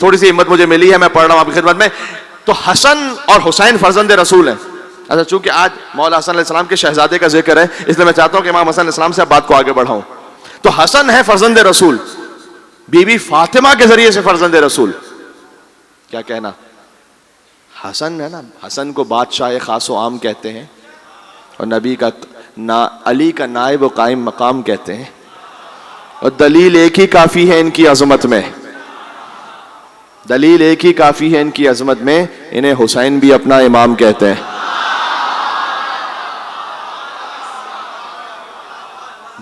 تھوڑی سی ہمت مجھے ملی ہے، میں پڑھ رہا ہوں آپ کی خدمت میں. تو حسن اور حسین فرزند رسول ہیں. اچھا چونکہ آج مولا حسن علیہ السلام کے شہزادے کا ذکر ہے اس لیے میں چاہتا ہوں کہ امام حسن علیہ السلام سے بات کو آگے بڑھاؤں. تو حسن ہے فرزند رسول، بی بی فاطمہ کے ذریعے سے فرزند رسول. کیا کہنا؟ حسن ہے نا، حسن کو بادشاہ خاص و عام کہتے ہیں اور نبی کا علی کا نائب و قائم مقام کہتے ہیں. اور دلیل ایک ہی کافی ہے ان کی عظمت میں، دلیل ایک ہی کافی ہے ان کی عظمت میں، انہیں حسین بھی اپنا امام کہتے ہیں.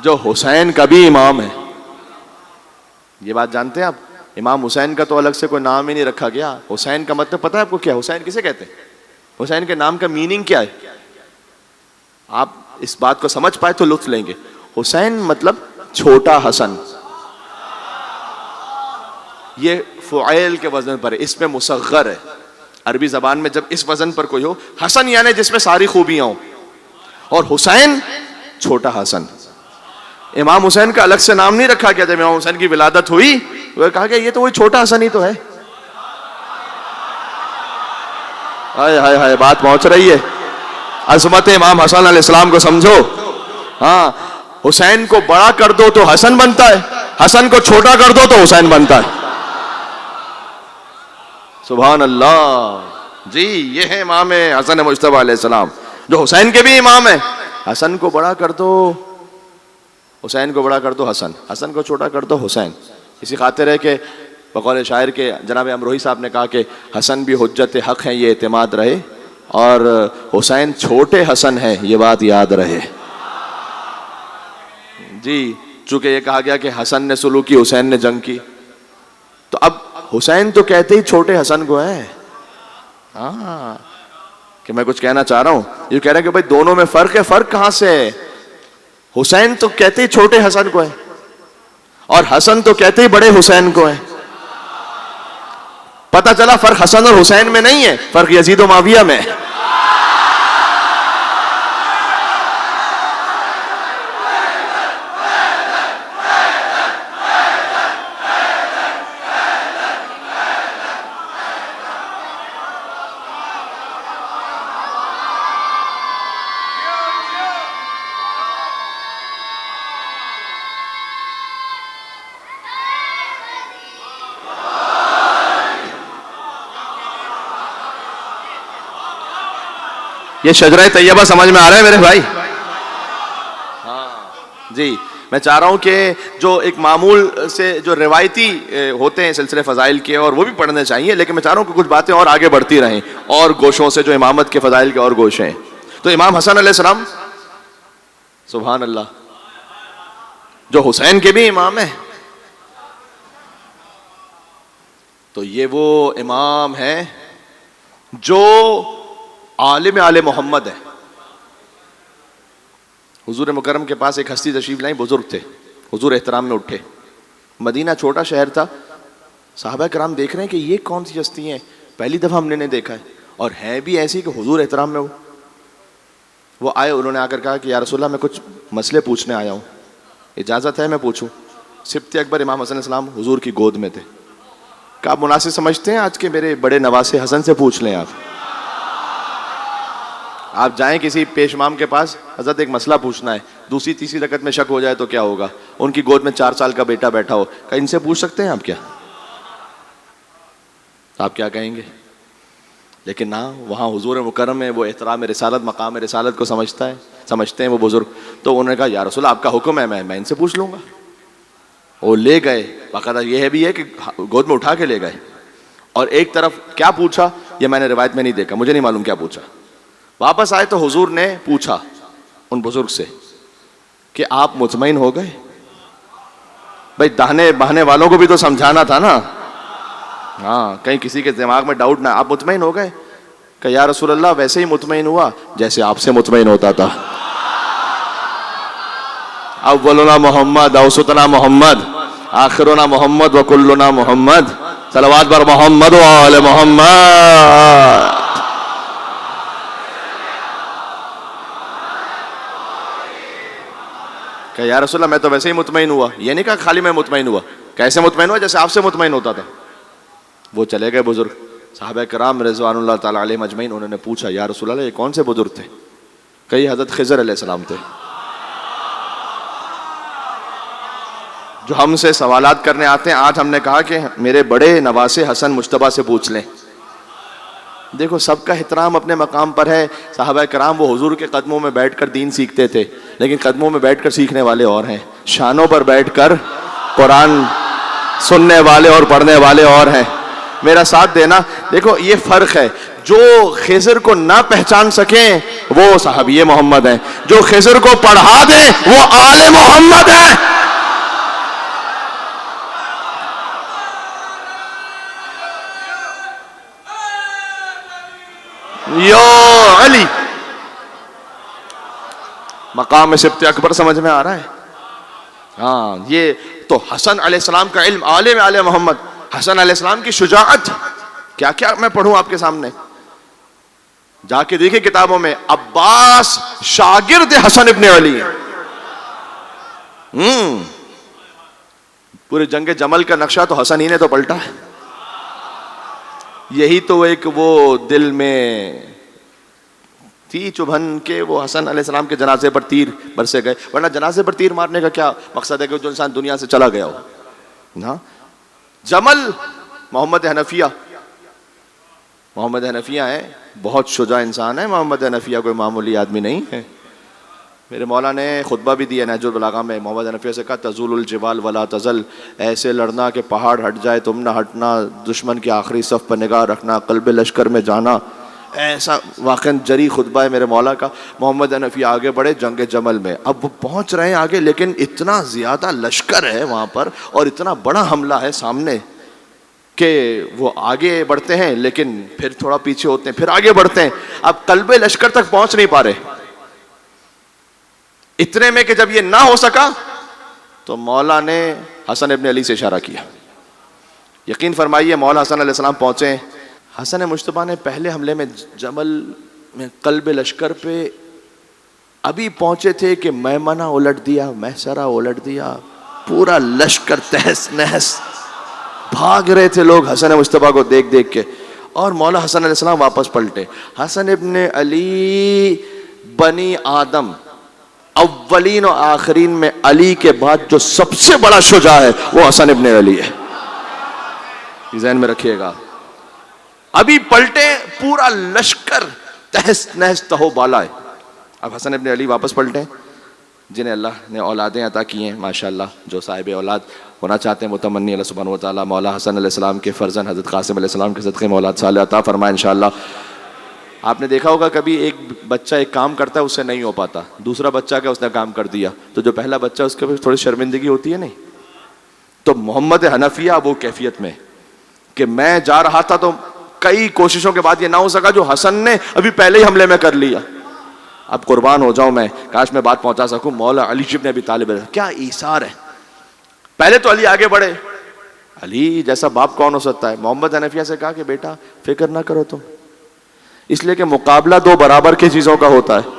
جو حسین کا بھی امام ہے. یہ بات جانتے ہیں آپ؟ امام حسین کا تو الگ سے کوئی نام ہی نہیں رکھا گیا. حسین کا مطلب پتہ ہے آپ کو کیا؟ حسین کسے کہتے ہیں؟ حسین کے نام کا میننگ کیا ہے؟ آپ اس بات کو سمجھ پائے تو لطف لیں گے. حسین مطلب چھوٹا حسن. یہ فعیل کے وزن پر ہے، اس میں مصغر ہے. عربی زبان میں جب اس وزن پر کوئی ہو، حسن یعنی جس میں ساری خوبیاں ہوں، اور حسین چھوٹا حسن. امام حسین کا الگ سے نام نہیں رکھا گیا. جب امام حسین کی ولادت ہوئی وہ کہا گیا یہ تو وہی چھوٹا حسن ہی تو ہے. ہائے ہائے ہائے، بات پہنچ رہی ہے. عظمت امام حسن علیہ السلام کو سمجھو. ہاں، حسین کو بڑا کر دو تو حسن بنتا ہے، حسن کو چھوٹا کر دو تو حسین بنتا ہے. سبحان اللہ. جی یہ ہے امام حسن مجتبی علیہ السلام جو حسین کے بھی امام ہیں. حسن کو بڑا کر دو، حسین کو بڑا کر دو حسن، حسن کو چھوٹا کر دو حسین. اسی خاطر ہے کہ بقول شاعر کے جناب امروہی صاحب نے کہا کہ حسن بھی حجت حق ہے یہ اعتماد رہے، اور حسین چھوٹے حسن ہے یہ بات یاد رہے. جی چونکہ یہ کہا گیا کہ حسن نے سلوک کی، حسین نے جنگ کی، تو اب حسین تو کہتے ہی چھوٹے حسن کو ہے. ہاں کہ میں کچھ کہنا چاہ رہا ہوں، یہ کہہ رہے ہیں کہ بھائی دونوں میں فرق ہے. فرق کہاں سے ہے؟ حسین تو کہتے ہی چھوٹے حسن کو ہے اور حسن تو کہتے ہی بڑے حسین کو ہے. پتہ چلا فرق حسن اور حسین میں نہیں ہے، فرق یزید و معاویہ میں ہے. یہ شجرہ طیبہ سمجھ میں آ رہا ہے میرے بھائی؟ ہاں جی. میں چاہ رہا ہوں کہ جو ایک معمول سے جو روایتی ہوتے ہیں سلسلے فضائل کے، اور وہ بھی پڑھنے چاہیے، لیکن میں چاہ رہا ہوں کہ کچھ باتیں اور آگے بڑھتی رہیں اور گوشوں سے، جو امامت کے فضائل کے اور گوشے ہیں. تو امام حسن علیہ السلام سبحان اللہ جو حسین کے بھی امام ہیں، تو یہ وہ امام ہیں جو عالم آل محمد ہے. حضور مکرم کے پاس ایک ہستی تشریف لائیں، بزرگ تھے، حضور احترام میں اٹھے. مدینہ چھوٹا شہر تھا، صحابہ کرام دیکھ رہے ہیں کہ یہ کون سی ہستی ہیں، پہلی دفعہ ہم نے دیکھا ہے، اور ہیں بھی ایسی کہ حضور احترام میں وہ آئے. انہوں نے آ کر کہا کہ یا رسول اللہ میں کچھ مسئلے پوچھنے آیا ہوں، اجازت ہے میں پوچھوں؟ سبط اکبر امام حسن علیہ السلام حضور کی گود میں تھے. کیا آپ مناسب سمجھتے ہیں آج کے میرے بڑے نواسے حسن سے پوچھ لیں؟ آپ جائیں کسی پیش امام کے پاس، حضرت ایک مسئلہ پوچھنا ہے، دوسری تیسری رکعت میں شک ہو جائے تو کیا ہوگا؟ ان کی گود میں 4 سال کا بیٹا بیٹھا ہو، کہ ان سے پوچھ سکتے ہیں آپ؟ کیا آپ کیا کہیں گے؟ لیکن نہ، وہاں حضور مکرم ہے، وہ احترام رسالت، مقام رسالت کو سمجھتے ہیں وہ بزرگ. تو انہوں نے کہا یا رسول اللہ آپ کا حکم ہے، میں ان سے پوچھ لوں گا. وہ لے گئے، باقاعدہ یہ بھی ہے کہ گود میں اٹھا کے لے گئے. اور ایک طرف کیا پوچھا یہ میں نے روایت میں نہیں دیکھا، مجھے نہیں معلوم کیا پوچھا. واپس آئے تو حضور نے پوچھا ان بزرگ سے کہ آپ مطمئن ہو گئے؟ بھائی دہنے بہانے والوں کو بھی تو سمجھانا تھا نا. ہاں کہیں کسی کے دماغ میں ڈاؤٹ نہ. آپ مطمئن ہو گئے؟ کہ یا رسول اللہ ویسے ہی مطمئن ہوا جیسے آپ سے مطمئن ہوتا تھا. اولنا محمد اوسطنا محمد آخرنا محمد وکلنا محمد صلوات بر محمد و آل محمد. کہ یا رسول اللہ میں تو ویسے ہی مطمئن ہوا. یہ نہیں کہا خالی میں مطمئن ہوا، کیسے مطمئن ہوا؟ جیسے آپ سے مطمئن ہوتا تھا. وہ چلے گئے بزرگ. صحابہ کرام رضوان اللہ تعالیٰ علیہم اجمعین, انہوں نے پوچھا یا رسول اللہ یہ کون سے بزرگ تھے؟ کئی حضرت خضر علیہ السلام تھے جو ہم سے سوالات کرنے آتے ہیں. آج ہم نے کہا کہ میرے بڑے نواسے حسن مجتبیٰ سے پوچھ لیں. دیکھو سب کا احترام اپنے مقام پر ہے. صحابہ کرام وہ حضور کے قدموں میں بیٹھ کر دین سیکھتے تھے, لیکن قدموں میں بیٹھ کر سیکھنے والے اور ہیں, شانوں پر بیٹھ کر قرآن سننے والے اور پڑھنے والے اور ہیں. میرا ساتھ دینا. دیکھو یہ فرق ہے, جو خضر کو نہ پہچان سکیں وہ صحابی محمد ہیں, جو خضر کو پڑھا دیں وہ آل محمد ہیں. یو علی, مقام سبت اکبر سمجھ میں آ رہا ہے؟ ہاں, یہ تو حسن علیہ السلام کا علم, عالم آل محمد, حسن علیہ السلام کی شجاعت. کیا کیا میں پڑھوں آپ کے سامنے؟ جا کے دیکھیں کتابوں میں, عباس شاگرد حسن ابن علی ہیں. پورے جنگ جمل کا نقشہ تو حسن ہی نے تو پلٹا ہے. یہی تو ایک وہ دل میں تھی چبھن کے وہ حسن علیہ السلام کے جنازے پر تیر برسے گئے, ورنہ جنازے پر تیر مارنے کا کیا مقصد ہے کہ جو انسان دنیا سے چلا گیا ہو. جمل محمد حنفیہ, محمد حنفیہ ہیں, بہت شجاع انسان ہے محمد حنفیہ, کوئی معمولی آدمی نہیں ہے. میرے مولا نے خطبہ بھی دیا نہج البلاغہ میں, محمد حنفیہ سے کہا تزول الجبال ولا تزل, ایسے لڑنا کہ پہاڑ ہٹ جائے تم نہ ہٹنا, دشمن کی آخری صف پر نگاہ رکھنا, قلب لشکر میں جانا. ایسا واقعا جری خطبہ ہے میرے مولا کا. محمد حنفیہ آگے بڑھے جنگ جمل میں, اب وہ پہنچ رہے ہیں آگے, لیکن اتنا زیادہ لشکر ہے وہاں پر اور اتنا بڑا حملہ ہے سامنے کہ وہ آگے بڑھتے ہیں لیکن پھر تھوڑا پیچھے ہوتے ہیں, پھر آگے بڑھتے ہیں. اب قلب لشکر تک پہنچ نہیں پا رہے. اتنے میں کہ جب یہ نہ ہو سکا تو مولا نے حسن ابن علی سے اشارہ کیا. یقین فرمائیے مولا حسن علیہ السلام پہنچے. حسن مجتبیٰ نے پہلے حملے میں جمل میں قلب لشکر پہ ابھی پہنچے تھے کہ میمنہ الٹ دیا, محسرہ الٹ دیا, پورا لشکر تہس نہس, بھاگ رہے تھے لوگ حسن مجتبیٰ کو دیکھ دیکھ کے. اور مولا حسن علیہ السلام واپس پلٹے. حسن ابن علی بنی آدم اولین و آخرین میں علی کے بعد جو سب سے بڑا شجاع ہے وہ حسن ابن علی ہے, یہ ذہن میں رکھیے گا. ابھی پلٹے, پورا لشکر تہس نہس تہو بالا ہے. اب حسن ابن علی واپس پلٹے, جنہیں اللہ نے اولادیں عطا کی ہیں ماشاءاللہ, جو صاحب اولاد ہونا چاہتے ہیں متمنی اللہ سبحانہ وتعالیٰ مولا حسن علیہ السلام کے فرزند حضرت قاسم علیہ السلام کے صدقے میں اولاد صالح عطا فرمائے انشاءاللہ. آپ نے دیکھا ہوگا کبھی ایک بچہ ایک کام کرتا ہے اس سے نہیں ہو پاتا, دوسرا بچہ کیا اس نے کام کر دیا تو جو پہلا بچہ اس کے پاس تھوڑی شرمندگی ہوتی ہے نہیں. تو محمد حنفیہ وہ کیفیت میں کہ میں جا رہا تھا تو کئی کوششوں کے بعد یہ نہ ہو سکا جو حسن نے ابھی پہلے ہی حملے میں کر لیا. اب قربان ہو جاؤں میں, کاش میں بات پہنچا سکوں. مولا علی ابن ابی طالب کیا ایثار ہے. پہلے تو علی آگے بڑھے, علی جیسا باپ کون ہو سکتا ہے. محمد حنفیہ سے کہا کہ بیٹا فکر نہ کرو تم, اس لیے کہ مقابلہ دو برابر کی چیزوں کا ہوتا ہے.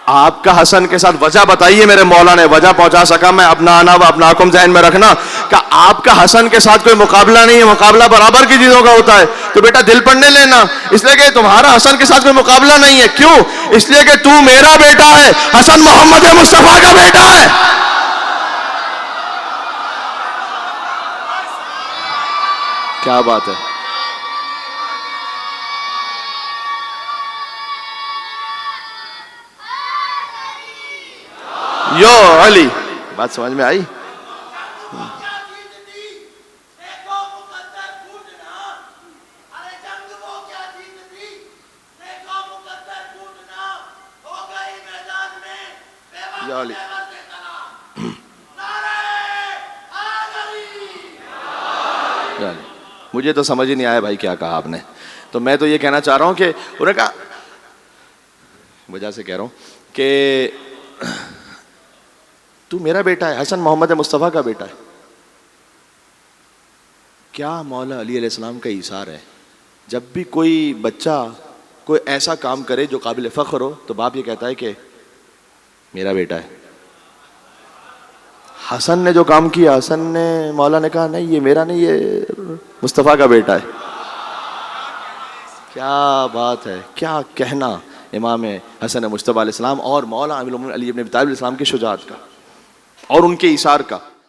آپ کا حسن کے ساتھ وجہ بتائیے, میرے مولا نے وجہ پہنچا سکا میں. اپنا آنا و اپنا حکم ذہن میں رکھنا کہ آپ کا حسن کے ساتھ کوئی مقابلہ نہیں ہے, مقابلہ برابر کی چیزوں کا ہوتا ہے. تو بیٹا دل پر نہیں لینا, اس لیے کہ تمہارا حسن کے ساتھ کوئی مقابلہ نہیں ہے. کیوں؟ اس لیے کہ تو میرا بیٹا ہے, حسن محمد مصطفیٰ کا بیٹا ہے. کیا بات ہے. یو علی, بات سمجھ میں آئی؟ یا علی, مجھے تو سمجھ ہی نہیں آیا بھائی کیا کہا آپ نے. تو میں تو یہ کہنا چاہ رہا ہوں کہ انہوں نے کہا, وجہ سے کہہ رہا ہوں کہ تو میرا بیٹا ہے, حسن محمد مصطفیٰ کا بیٹا ہے. کیا مولا علی علیہ السلام کا ایثار ہے. جب بھی کوئی بچہ کوئی ایسا کام کرے جو قابل فخر ہو تو باپ یہ کہتا ہے کہ میرا بیٹا ہے. حسن نے جو کام کیا، حسن نے، مولا نے کہا نہیں یہ میرا نہیں، یہ مصطفیٰ کا بیٹا ہے. کیا بات ہے، کیا کہنا امام حسن مجتبیٰ علیہ السلام اور مولا امیر المومنین علی بن ابی طالب علیہ السلام کی شجاعت کا اور ان کے ایثار کا.